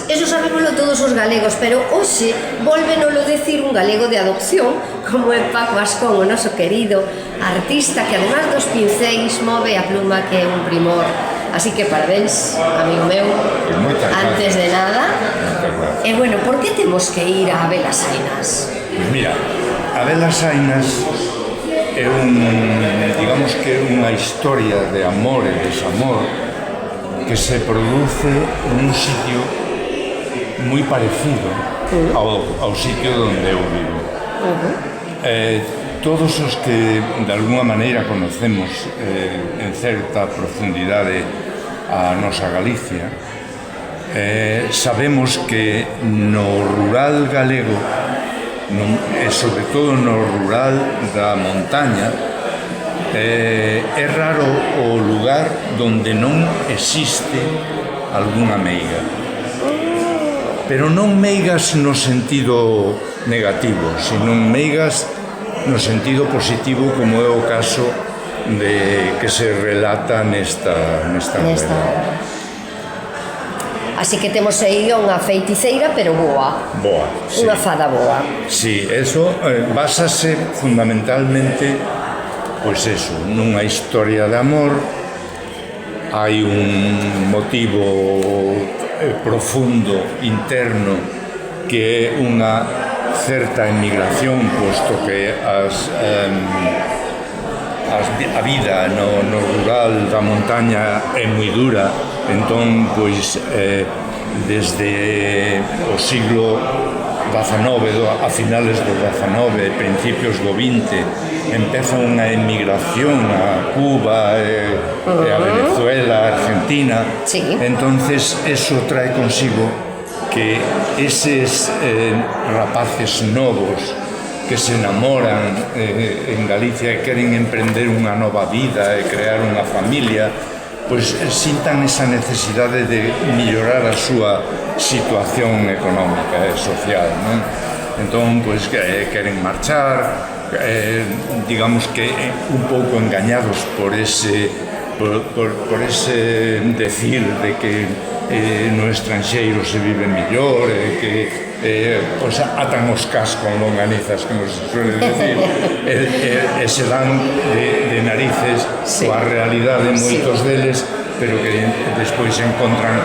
Eso sabémoslo todos os galegos, pero hoxe volvenolo decir un galego de adopción, como é Paco Ascón, o noso querido artista, que además dos pincéis move a pluma, que é un primor. Así que parabéns, amigo meu, antes de nada. E bueno, por que temos que ir a Abelas Ainas? Mira, Abelas Ainas é digamos que é unha historia de amor e desamor que se produce nun sitio moi parecido ao sitio onde eu vivo. Todos os que de alguna maneira conocemos en certa profundidade a nosa Galicia, sabemos que no rural galego, e sobre todo no rural da montaña, é raro o lugar donde non existe algunha meiga, pero non meigas no sentido negativo, sino meigas no sentido positivo, como é o caso de que se relata nesta obra. Así que temos aí unha feiticeira, pero boa. Boa, sí. Unha fada boa. Sí, eso básase fundamentalmente, pois eso, nunha historia de amor. Hai un motivo profundo, interno, que é unha certa emigración, posto que a vida no rural da montaña é moi dura. Entón, pois, desde o siglo XIX, a finales do XIX, principios do XX, empeza unha emigración a Cuba, a Venezuela, a Argentina. Sí. Entonces, eso trae consigo que eses rapaces novos que se enamoran en Galicia e queren emprender unha nova vida e crear unha familia, pois sintan esa necesidade de mellorar a súa situación económica e social, non? Entón, pois, queren marchar, digamos que un pouco engañados por ese decir de que no estranxeiro se vive mellor, que pois atan os cas con longanizas, como se suele decir, e se dan de narices coa realidade moitos deles, pero que despois encontran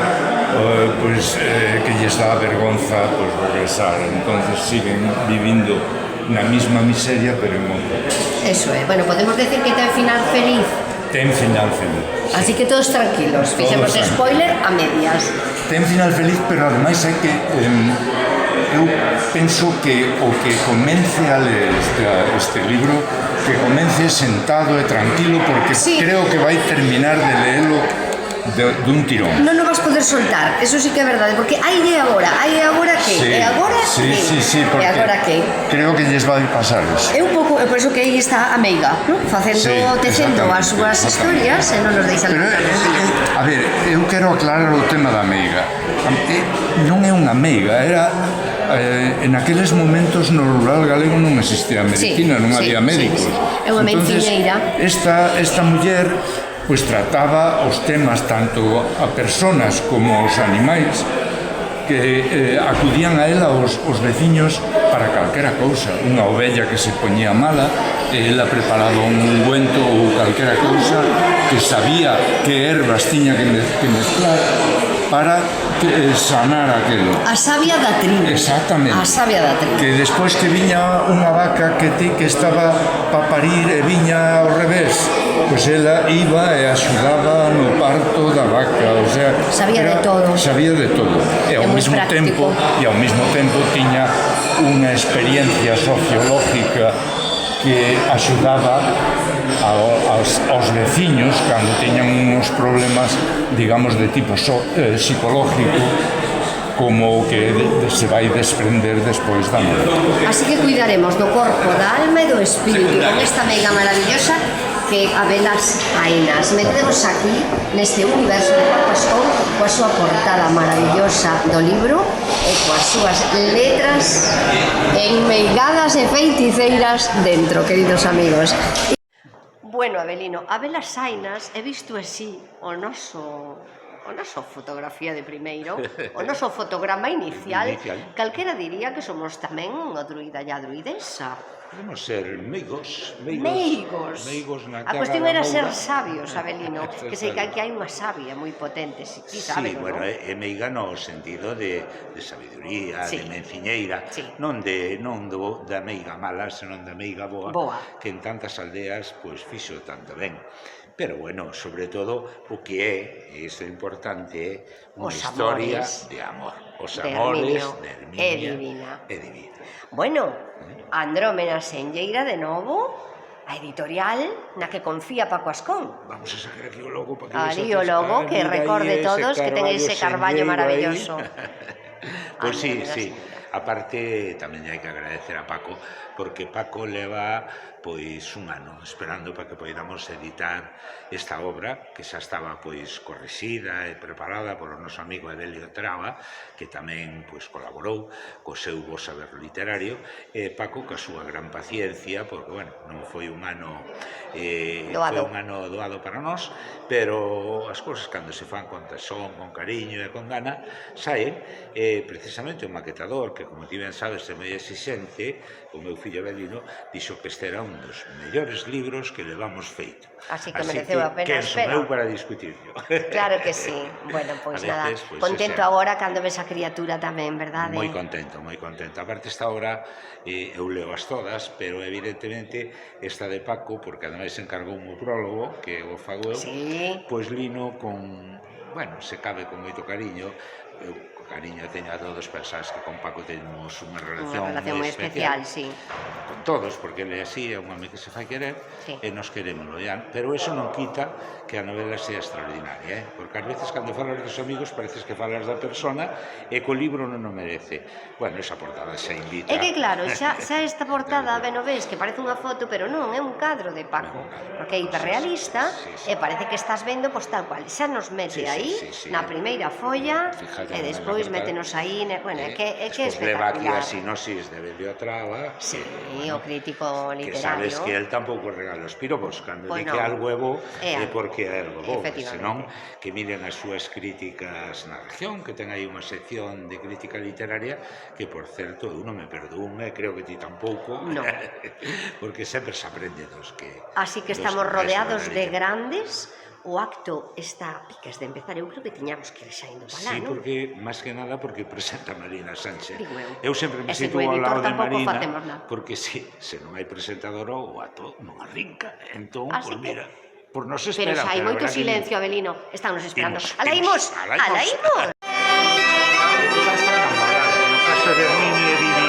pois que lles dá vergonza pois regresar. Entonces siguen vivindo na mesma miseria, pero en outro. Eso é. Bueno, podemos decir que ten final feliz. Ten final feliz. Así que todos tranquilos, fixemos spoiler a medias. Ten final feliz, pero ademais é que eu penso que o que comence a ler este libro, que comence sentado e tranquilo, porque creo que vai terminar de leelo dun tirón. Non o vas poder soltar, eso sí que é verdade, porque hai de agora que, e agora que, e agora que. Creo que lles vai pasar eso. É un pouco, por eso que aí está a meiga, non? Tecendo as súas historias e non nos deixan nada. A ver, eu quero aclarar o tema da meiga. Non é unha meiga, era... En aqueles momentos no rural galego non existía medicina, non había médicos. É unha menciñeira. Esta muller pois trataba os temas tanto a personas como aos animais, que acudían a ela os veciños para calquera cousa. Unha ovella que se poñía mala, ela preparaba un ungüento ou calquera cousa que sabía que ervas tiña que mezclar para sanar aquelo. A savia da tribu. Exactamente. A savia da tribu. Que despois que viña unha vaca que estaba pa parir e viña ao revés, pois ela iba e axudaba no parto da vaca, o sea, sabía de todo. Sabía de todo. E ao mesmo tempo tiña unha experiencia sociológica que axudaba aos veciños cando teñan uns problemas, digamos, de tipo psicológico, como o que se vai desprender despois da morte. Así que cuidaremos do corpo, da alma e do espírito con esta meiga maravillosa que Abelas Ainas. Metemos aquí neste universo de Paco Ascón coa súa portada maravillosa do libro e coas súas letras enmeigadas e feiticeiras dentro, queridos amigos. Bueno, Abelino, Abelas Ainas, he visto así o noso o noso fotografía de primeiro, o noso fotograma inicial, calquera diría que somos tamén o druida e a druidesa. Podemos ser meigos na A terra cuestión da era Moura. ser sabios, Abelino, que sei que aquí hai unha sabia moi potente, si ti sabes, Sí, bueno, non? é meiga no sentido de sabiduría, Sí. de menciñeira, Sí. non da meiga mala, senón da meiga boa, que en tantas aldeas pois fixo tanto ben. Pero bueno, sobre todo o que é, e iso é importante, é unha historia de amor. Os amores de Herminia e Divina. Bueno, Andrómeda Senlleira de novo, a editorial na que confía Paco Ascón. Vamos a sacar aquí o logo para que Ali o logo, que recorde todos que ten ese carballo maravilloso. Pois sí, Andrómeda sí. Senlleira. Aparte, tamén hai que agradecer a Paco, porque Paco leva pois un ano esperando para que poidamos editar esta obra, que xa estaba pois corrixida e preparada polo noso amigo Edelio Traba, que tamén pois colaborou co seu bo saber literario, e Paco ca súa gran paciencia, porque, bueno, non foi un ano doado para nós, pero as cousas cando se fan con tesón, con cariño e con gana, saen, precisamente o maquetador, que como ti ben sabes é moi exixente, o meu fillo Belino, dixo que este era un dos mellores libros que levamos feito. Así que mereceu a pena que espera. son eu para discutirlo. Claro que sí. Bueno, pois nada, pois, contento agora cando ves a criatura tamén, verdade? Moi contento, moi contento. Aparte esta obra, eu leo as todas, pero evidentemente esta de Paco, porque ademais encargou un prólogo, que o fago eu, pois lino con, bueno, se cabe con moito cariño, eu cariño teño a todos, pero sabes que con Paco temos unha relación moi especial, sí. Con todos, porque ele é así, é un home que se fai querer, e nos queremos, pero eso non quita que a novela sea extraordinaria, porque ás veces cando falas dos amigos pareces que falas da persona e co libro non o merece. Bueno, esa portada xa invita. É que claro, xa esta portada, ben o ves, que parece unha foto, pero non, é un cadro de Paco, porque é hiperrealista, e parece que estás vendo, pois tal cual, xa nos mete aí, na primeira folla, e despois métenos aí, bueno, é que é espectacular. Leva aquí a sinosis de Belio Traba, sí, o crítico literario. Que sabes que el tampouco regala os piropos, cando di que algo é bo, é porque é algo bo, senón que miren as súas críticas na región, que ten aí unha sección de crítica literaria, que por certo, eu non me perdón, creo que ti tampouco, porque sempre se aprende dos que... Así que estamos rodeados de grandes. O acto está a piques de empezar, eu creo que tiñamos que ir xa indo para lá, non? Sí, porque, máis que nada, porque presenta Marina Sánchez. Digo eu sempre me sitúo ao lado de Marina, porque se non hai presentador o acto non arrinca. Entón, pois mira, por nos espera. Pero xa hai moito silencio, Abelino, están nos esperando. Alá imos! No caso de Herminia e Divina,